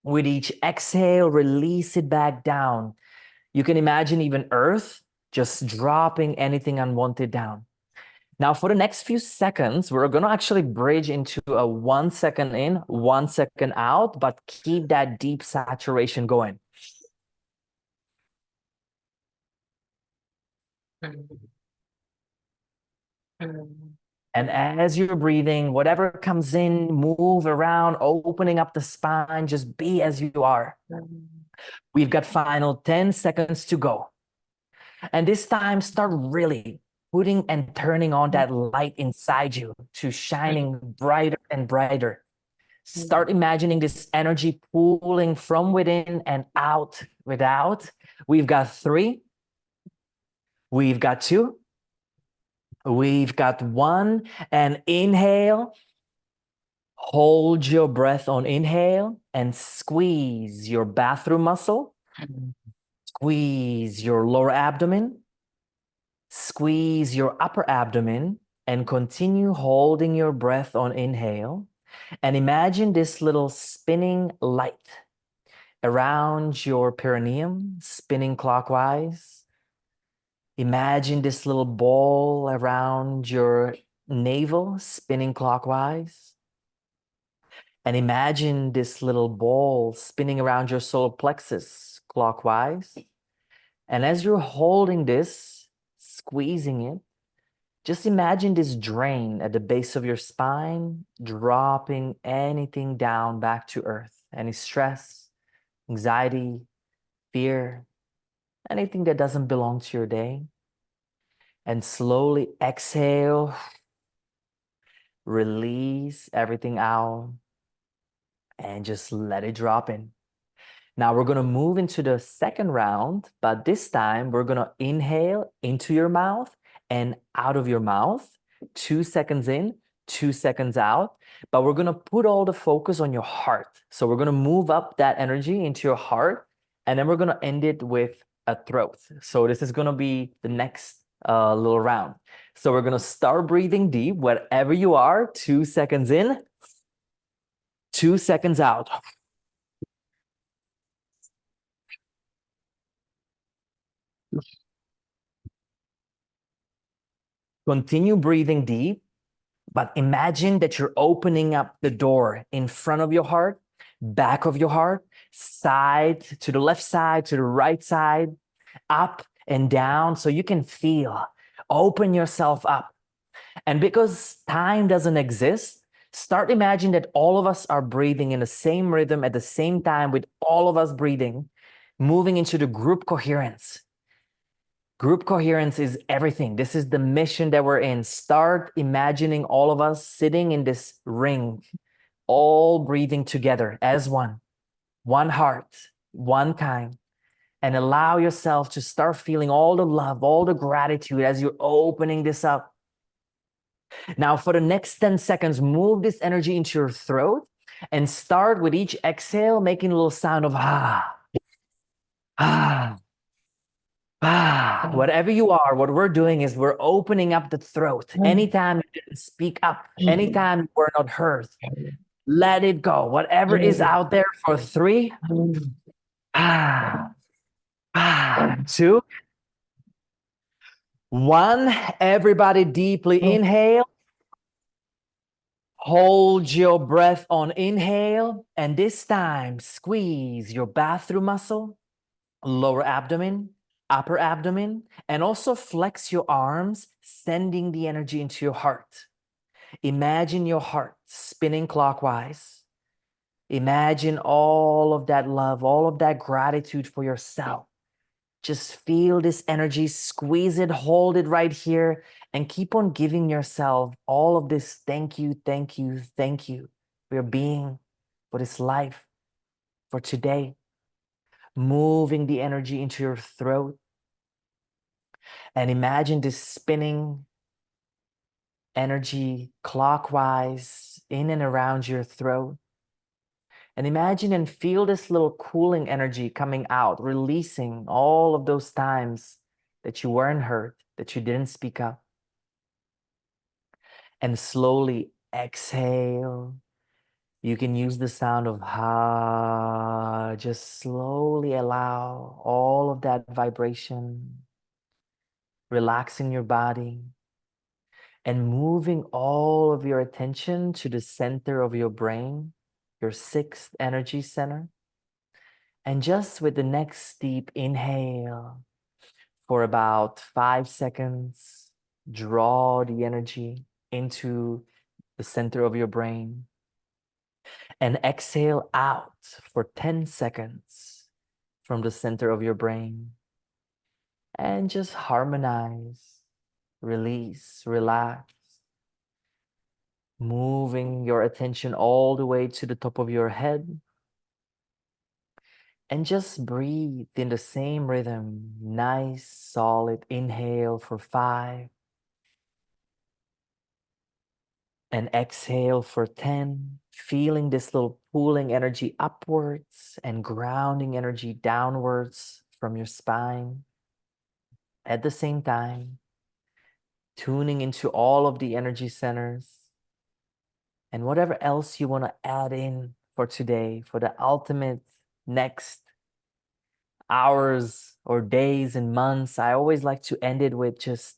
With each exhale, release it back down. You can imagine even Earth just dropping anything unwanted down. Now, for the next few seconds, we're going to actually bridge into a 1 second in, 1 second out, but keep that deep saturation going. And as you're breathing, whatever comes in, move around, opening up the spine, just be as you are. We've got final 10 seconds to go. And this time, start really putting and turning on that light inside you to shining brighter and brighter. Start imagining this energy pooling from within and out without. We've got 3. We've got 2. We've got 1. And inhale. Hold your breath on inhale and squeeze your bathroom muscle. Squeeze your lower abdomen. Squeeze your upper abdomen and continue holding your breath on inhale. And imagine this little spinning light around your perineum, spinning clockwise. Imagine this little ball around your navel, spinning clockwise. And imagine this little ball spinning around your solar plexus clockwise. And as you're holding this, squeezing it, just imagine this drain at the base of your spine, dropping anything down back to earth. Any stress, anxiety, fear, anything that doesn't belong to your day. And slowly exhale, release everything out, and just let it drop in. Now we're going to move into the second round, but this time we're going to inhale into your mouth and out of your mouth. 2 seconds in, 2 seconds out. But we're going to put all the focus on your heart. So we're going to move up that energy into your heart, and then we're going to end it with a throat. So this is going to be the next little round. So we're going to start breathing deep, wherever you are. 2 seconds in, 2 seconds out. Continue breathing deep, but imagine that you're opening up the door in front of your heart, back of your heart, side to the left side, to the right side, up and down, so you can feel. Open yourself up. And because time doesn't exist, start imagining that all of us are breathing in the same rhythm at the same time, with all of us breathing, moving into the group coherence. Group coherence is everything. This is the mission that we're in. Start imagining all of us sitting in this ring, all breathing together as one heart, one kind, and allow yourself to start feeling all the love, all the gratitude as you're opening this up. Now, for the next 10 seconds, move this energy into your throat and start with each exhale, making a little sound of ah, ah. Whatever you are, what we're doing is we're opening up the throat. Anytime you didn't speak up, anytime you were not heard, let it go. Whatever is out there for 3, 2, 1. Everybody deeply inhale. Hold your breath on inhale. And this time, squeeze your bathroom muscle, lower abdomen, upper abdomen, and also flex your arms, sending the energy into your heart. Imagine your heart spinning clockwise. Imagine all of that love, all of that gratitude for yourself. Just feel this energy, squeeze it, hold it right here, and keep on giving yourself all of this thank you, thank you, thank you for your being, for this life, for today. Moving the energy into your throat. And imagine this spinning energy clockwise in and around your throat. And imagine and feel this little cooling energy coming out, releasing all of those times that you weren't heard, that you didn't speak up. And slowly exhale. You can use the sound of ha. Just slowly allow all of that vibration, relaxing your body, and moving all of your attention to the center of your brain, your 6th energy center. And just with the next deep inhale for about 5 seconds, Draw the energy into the center of your brain and exhale out for 10 seconds from the center of your brain. And just harmonize, release, relax, moving your attention all the way to the top of your head. And just breathe in the same rhythm. Nice, solid inhale for 5. And exhale for 10. Feeling this little pulling energy upwards and grounding energy downwards from your spine. At the same time, tuning into all of the energy centers and whatever else you want to add in for today, for the ultimate next hours or days and months. I always like to end it with just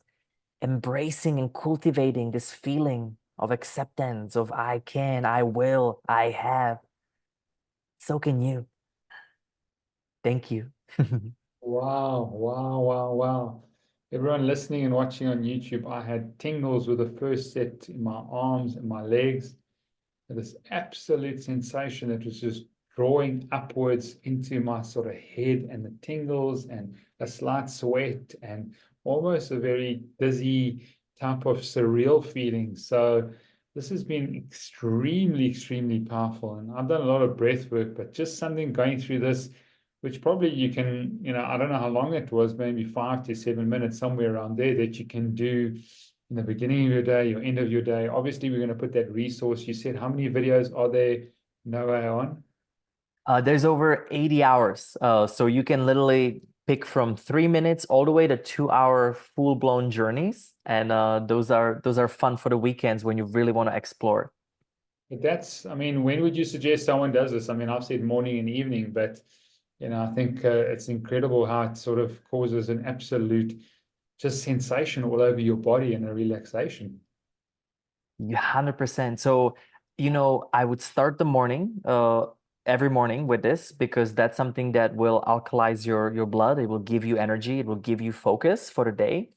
embracing and cultivating this feeling of acceptance of I can, I will, I have. So can you. Thank you. Wow, wow, wow, wow. Everyone listening and watching on YouTube, I had tingles with the first set in my arms and my legs. This absolute sensation that was just drawing upwards into my sort of head, and the tingles and a slight sweat and almost a very dizzy type of surreal feeling. So this has been extremely, extremely powerful. And I've done a lot of breath work, but just something going through this, which probably you can, I don't know how long it was, maybe 5 to 7 minutes, somewhere around there, that you can do in the beginning of your day, your end of your day. Obviously, we're going to put that resource. You said, how many videos are there, NOA on? There's over 80 hours. So you can literally pick from 3 minutes all the way to 2 hour full-blown journeys. And those are fun for the weekends when you really want to explore. But that's, I mean, when would you suggest someone does this? I mean, I've said morning and evening, but, I think it's incredible how it sort of causes an absolute just sensation all over your body and a relaxation. 100%. So, I would start the morning, every morning with this because that's something that will alkalize your blood. It will give you energy. It will give you focus for the day.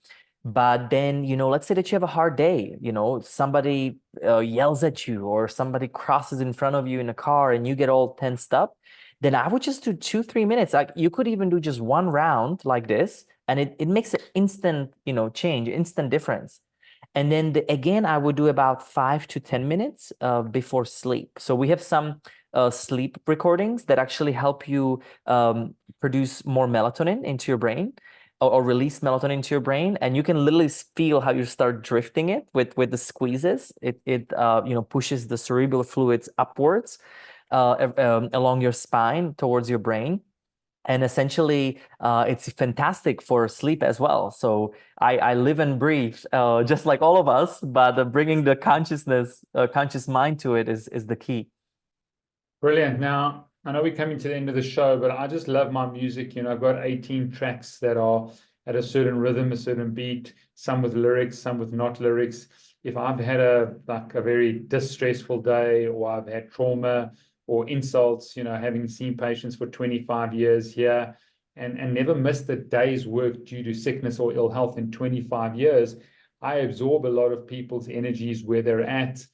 But then, let's say that you have a hard day, somebody yells at you or somebody crosses in front of you in a car and you get all tensed up. Then I would just do 2, 3 minutes. Like you could even do just one round like this, and it makes an instant, change, instant difference. And then again, I would do about 5 to 10 minutes before sleep. So we have some sleep recordings that actually help you produce more melatonin into your brain or release melatonin into your brain. And you can literally feel how you start drifting it with the squeezes. It pushes the cerebral fluids upwards along your spine towards your brain. And essentially, it's fantastic for sleep as well. So I live and breathe just like all of us, but bringing the conscious mind to it is the key. Brilliant. Now, I know we're coming to the end of the show, but I just love my music. I've got 18 tracks that are at a certain rhythm, a certain beat, some with lyrics, some with not lyrics. If I've had a very distressful day, or I've had trauma or insults, having seen patients for 25 years here and never missed a day's work due to sickness or ill health in 25 years, I absorb a lot of people's energies where they're at.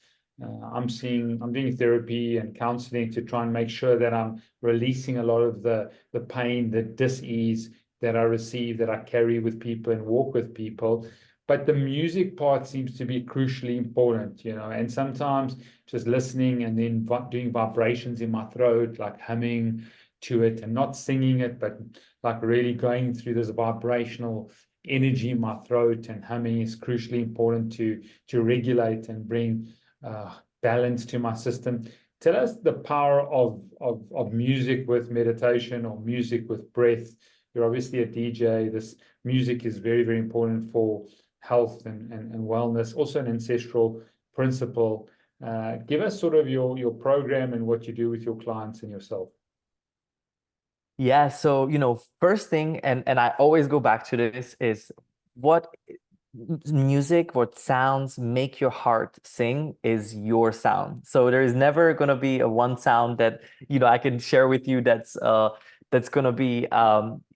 I'm doing therapy and counseling to try and make sure that I'm releasing a lot of the pain, the dis-ease that I receive, that I carry with people and walk with people. But the music part seems to be crucially important, and sometimes just listening and then doing vibrations in my throat, like humming to it and not singing it, but like really going through this vibrational energy in my throat, and humming is crucially important to regulate and bring balance to my system. Tell us the power of music with meditation or music with breath. You're obviously a DJ. This music is very, very important for health and wellness, also an ancestral principle. Give us sort of your program and what you do with your clients and yourself. Yeah. So, first thing, and I always go back to this, is what music, what sounds make your heart sing is your sound. So there is never going to be a one sound that I can share with you that's going to be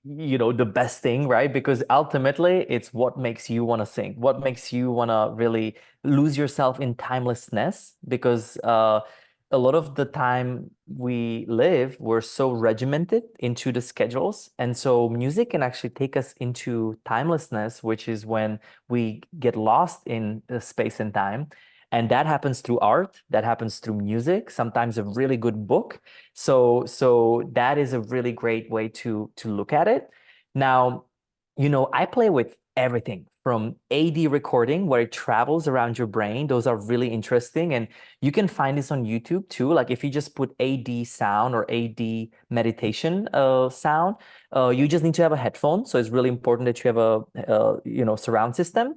the best thing, right? Because ultimately it's what makes you want to sing, what makes you want to really lose yourself in timelessness. Because a lot of the time we live, we're so regimented into the schedules. And so music can actually take us into timelessness, which is when we get lost in space and time. And that happens through art, that happens through music, sometimes a really good book. So that is a really great way to look at it. Now, I play with everything from AD recording, where it travels around your brain. Those are really interesting. And you can find this on YouTube too. Like if you just put AD sound or AD meditation sound, you just need to have a headphone. So it's really important that you have a surround system.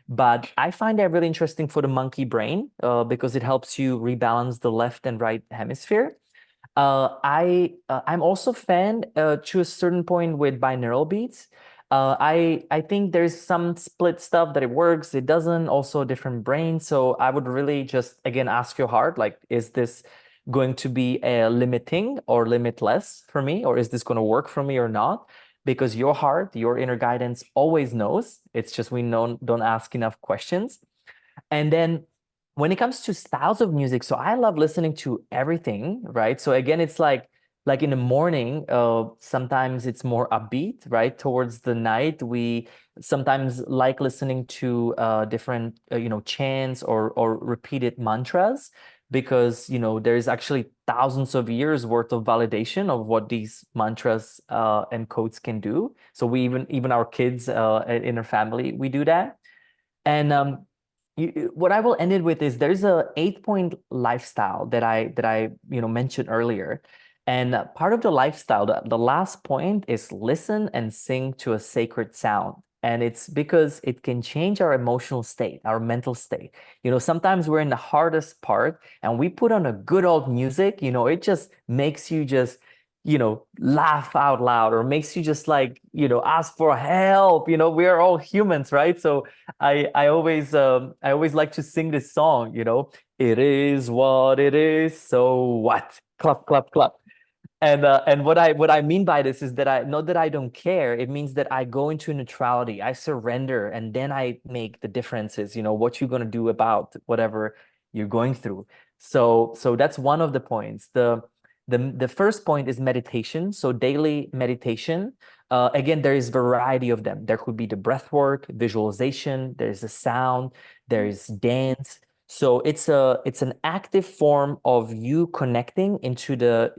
But I find that really interesting for the monkey brain because it helps you rebalance the left and right hemisphere. I'm also fan to a certain point with binaural beats. I think there's some split stuff that it works, it doesn't, also different brains. So I would really just again ask your heart, like, is this going to be a limiting or limitless for me, or is this going to work for me or not? Because your heart, your inner guidance always knows. It's just we don't ask enough questions. And then when it comes to styles of music, so I love listening to everything, right? So again, it's like in the morning, sometimes it's more upbeat, right? Towards the night, we sometimes like listening to different, chants or repeated mantras, because there's actually thousands of years worth of validation of what these mantras and codes can do. So we even our kids in our family, we do that. And what I will end it with is there's a 8-point lifestyle that I mentioned earlier. And part of the lifestyle, the last point is listen and sing to a sacred sound. And it's because it can change our emotional state, our mental state. Sometimes we're in the hardest part and we put on a good old music, it just makes you just laugh out loud, or makes you just like, ask for help. We are all humans, right? So I always like to sing this song, it is what it is, so what? Clap, clap, clap. And what I mean by this is that I not that I don't care. It means that I go into neutrality, I surrender, and then I make the differences, what you're gonna do about whatever you're going through. So that's one of the points. The first point is meditation. So daily meditation. Again, there is variety of them. There could be the breath work, visualization, there's a sound, there's dance. So it's an active form of you connecting into the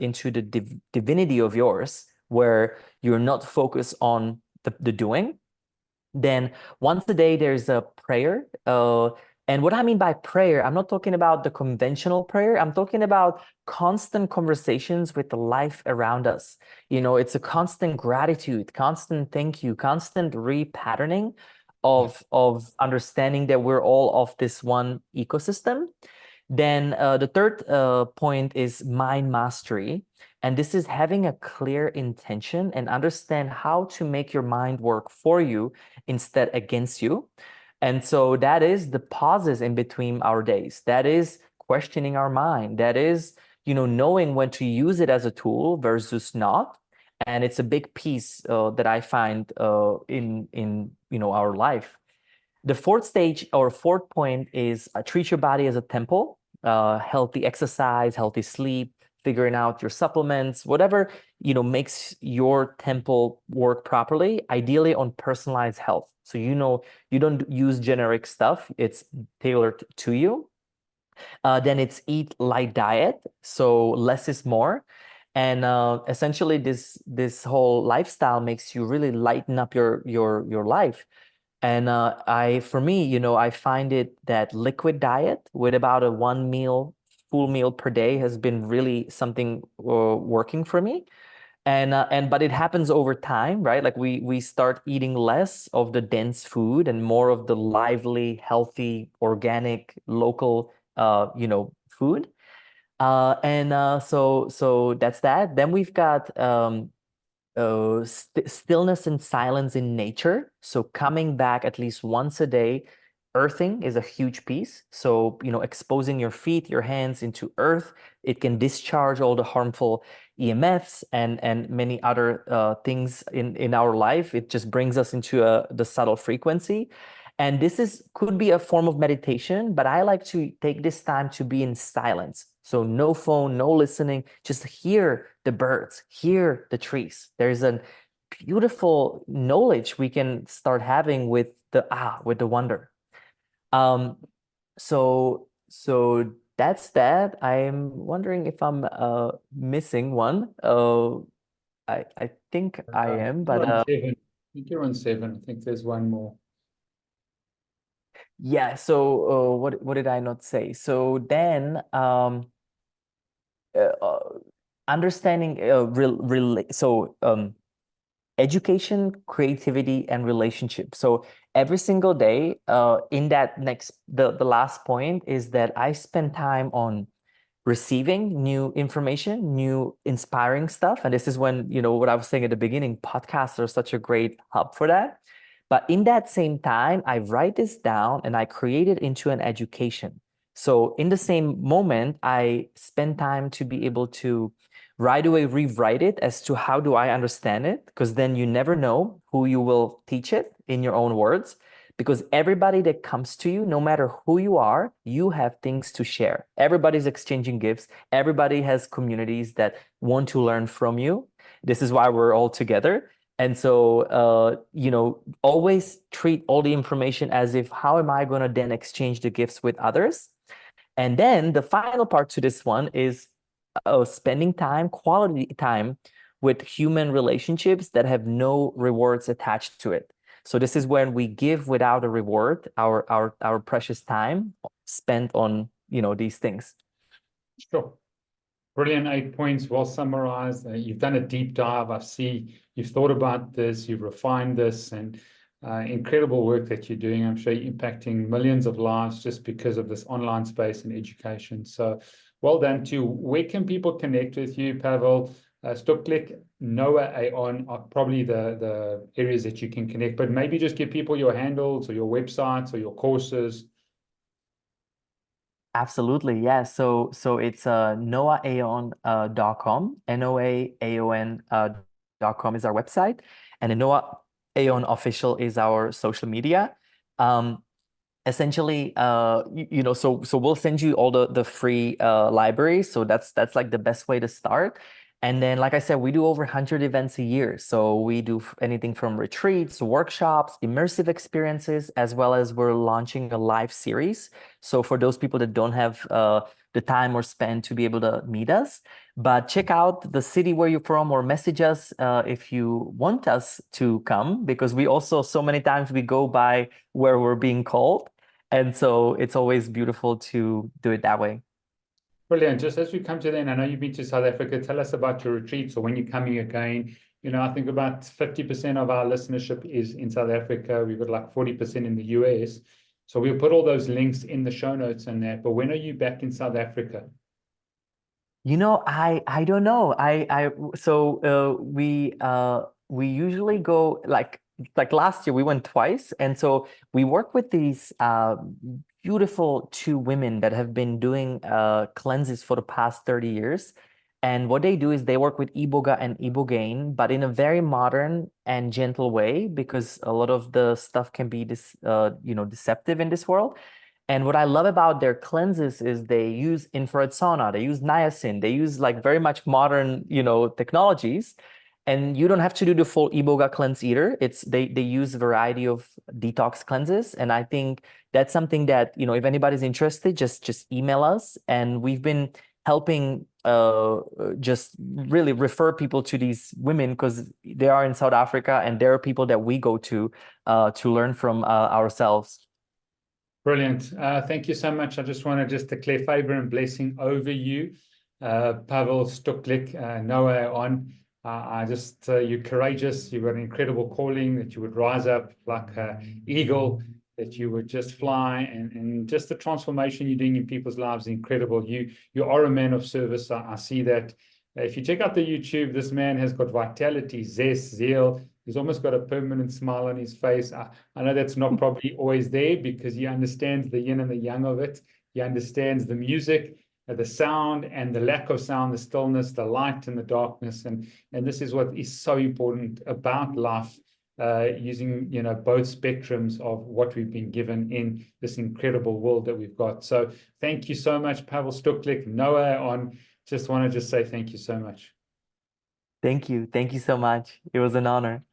divinity of yours, where you're not focused on the doing. Then once a day, there's a prayer. And what I mean by prayer, I'm not talking about the conventional prayer. I'm talking about constant conversations with the life around us. It's a constant gratitude, constant thank you, constant repatterning of understanding that we're all of this one ecosystem. Then the third point is mind mastery. And this is having a clear intention and understand how to make your mind work for you instead against you. And so that is the pauses in between our days. That is questioning our mind. That is, knowing when to use it as a tool versus not. And it's a big piece that I find in our life. The fourth stage or fourth point is treat your body as a temple, healthy exercise, healthy sleep, figuring out your supplements, whatever, makes your temple work properly, ideally on personalized health. So, you don't use generic stuff, it's tailored to you. Then it's eat light diet, so less is more. And essentially this whole lifestyle makes you really lighten up your life. And for me, I find it that liquid diet with about a full meal per day has been really something working for me. And but it happens over time, right? Like we start eating less of the dense food and more of the lively, healthy, organic, local, food. So that's that. Then we've got stillness and silence in nature. So coming back at least once a day earthing is a huge piece. So, exposing your feet, your hands into earth, it can discharge all the harmful EMFs and many other things in our life. It just brings us into the subtle frequency. And this could be a form of meditation, but I like to take this time to be in silence. So no phone, no listening, just hear the birds, hear the trees. There's a beautiful knowledge we can start having with the wonder. So that's that. I'm wondering if I'm missing one. I think I am, You're but on seven. I think you're on seven. I think there's one more. yeah. So what did I not say? So then uh, understanding education, creativity, and relationship. So every single day, in that the last point is that I spend time on receiving new information, new inspiring stuff. And this is when, what I was saying at the beginning, podcasts are such a great hub for that. But in that same time, I write this down and I create it into an education. So in the same moment, I spend time to be able to right away rewrite it as to how do I understand it, because then you never know who you will teach it in your own words. Because everybody that comes to you, no matter who you are, you have things to share. Everybody's exchanging gifts. Everybody has communities that want to learn from you. This is why we're all together. And so, always treat all the information as if, how am I going to then exchange the gifts with others? And then the final part to this one is spending time, quality time with human relationships that have no rewards attached to it. So this is when we give without a reward our precious time spent on these things. Sure. Brilliant 8 points, well summarized. You've done a deep dive. I see you've thought about this, you've refined this, and incredible work that you're doing. I'm sure you're impacting millions of lives just because of this online space and education. So well done to you. Where can people connect with you, Pavel? Stuchlik, NOA AON are probably the areas that you can connect, but maybe just give people your handles or your websites or your courses. Absolutely, yeah. So it's noaaon.com. NOAAON.com is our website, and the NOA AON official is our social media. Essentially, so we'll send you all the free libraries. So that's like the best way to start. And then, like I said, we do over 100 events a year. So we do anything from retreats, workshops, immersive experiences, as well as we're launching a live series. So for those people that don't have the time or spend to be able to meet us, but check out the city where you're from or message us if you want us to come, because we also, so many times we go by where we're being called. And so it's always beautiful to do it that way. Brilliant. Just as we come to the end, I know you've been to South Africa. Tell us about your retreats or when you're coming again. I think about 50% of our listenership is in South Africa. We've got like 40% in the US. So we'll put all those links in the show notes and that. But when are you back in South Africa? I don't know. We usually go like last year we went twice, and so we work with these beautiful two women that have been doing cleanses for the past 30 years. And what they do is they work with iboga and ibogaine, but in a very modern and gentle way, because a lot of the stuff can be deceptive in this world. And what I love about their cleanses is they use infrared sauna, they use niacin, they use like very much modern, technologies. And you don't have to do the full iboga cleanse either. They use a variety of detox cleanses. And I think that's something that, if anybody's interested, just email us. And we've been helping just really refer people to these women because they are in South Africa and there are people that we go to learn from ourselves. Brilliant. Thank you so much. I just want to just declare favor and blessing over you, Pavel Stuchlik, NOA AON. You're courageous. You've got an incredible calling that you would rise up like an eagle, that you would just fly, and just the transformation you're doing in people's lives is incredible. You are a man of service. I see that. If you check out the YouTube, this man has got vitality, zest, zeal. He's almost got a permanent smile on his face. I know that's not probably always there because he understands the yin and the yang of it. He understands the music, the sound and the lack of sound, the stillness, the light and the darkness. And this is what is so important about life, using, you know, both spectrums of what we've been given in this incredible world that we've got. So thank you so much, Pavel Stuchlik, NOA AON. Just want to just say thank you so much. Thank you. Thank you so much. It was an honor.